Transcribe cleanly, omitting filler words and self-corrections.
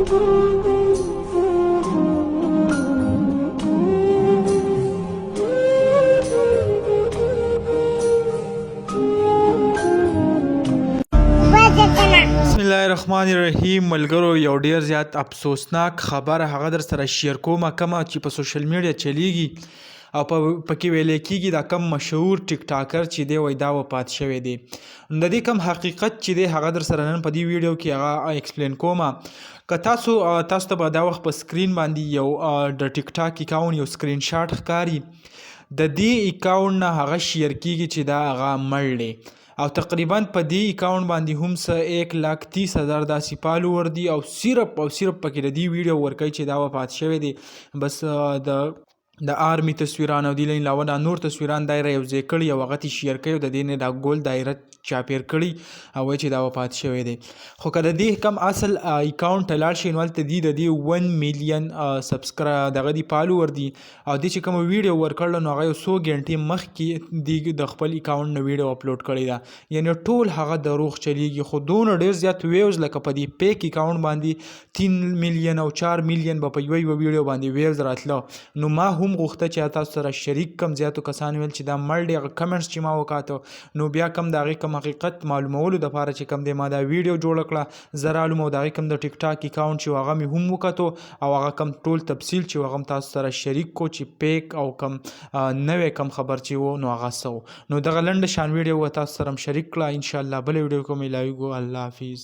بسم الله الرحمن الرحیم. ملګرو یو ډیر زیات افسوسناک خبر هغه در سره شیر کوم کومه چې په سوشل میډیا چلیږي او پکې ویل کېږي دا کم مشهور ټیک ټاکر چې دی وای دا وفات شوی دی. د دې کم حقیقت چې دی هغه در سره نن په دې ویډیو کې هغه ایکسپلین کومه. که تاسو ته به دا وخت په سکرین باندې یو د ټیک ټاک اکاونټ یو سکرین شاټ ښکاري، د دې اکاونټ نه هغه شیر کېږي چې دا هغه مړ دی او تقریبا په دې اکاونټ باندې هم څه 1,30,000 داسې فالوور دي او صرف پکې د دې ویډیو ورکوي چې دا وفات شوی دی. بس د آرمی تصویران او د علاوه د نور تصویران دایره یو ځای کړي او هغه تی شیر کړي او د دې نه دا ګول دایره چاپیر کړي او وایي چې دا وفات شوی دی. خو که د دې کم اصل اکاونټ ته لاړ شئ نو هلته د دې 1 میلیون سبسکرایب دغه دی فالوور دي او دې چې کومه ویډیو ورکړله نو هغه یو څو ګنټې مخکې د خپل اکاونټ نه ویډیو اپلوډ کړې ده، یعنې ټول هغه دروغ چلیږي. خو دونه ډېر زیات ویوز لکه په دې پیک اکاونټ باندې 3 میلیون او 4 میلیون به په یوه ویډیو باندې ویوز راتله. نو ما هم غوښته چې تاسو سره شریک کم زیاتو کسان ویل چې دا مړ دی. هغه کمنټس چې ما وکاته نو بیا کم د هغې کم حقیقت معلومولو دپاره چې کم دی ما دا ویډیو جوړه کړه، زه رالم او د هغې کم د ټیک ټاک اکاونټ چې هغه مې هم وکتو او هغه کم ټول تفصیل چې هغه هم تاسو سره شریک کو چې پیک او کم نوی کم خبر چې و نو هغه څه و. نو دغه لنډه شان ویډیو تاسو سره هم شریک کړه. انشاءالله بله ویډیو کې ملاویږو. الله حافظ.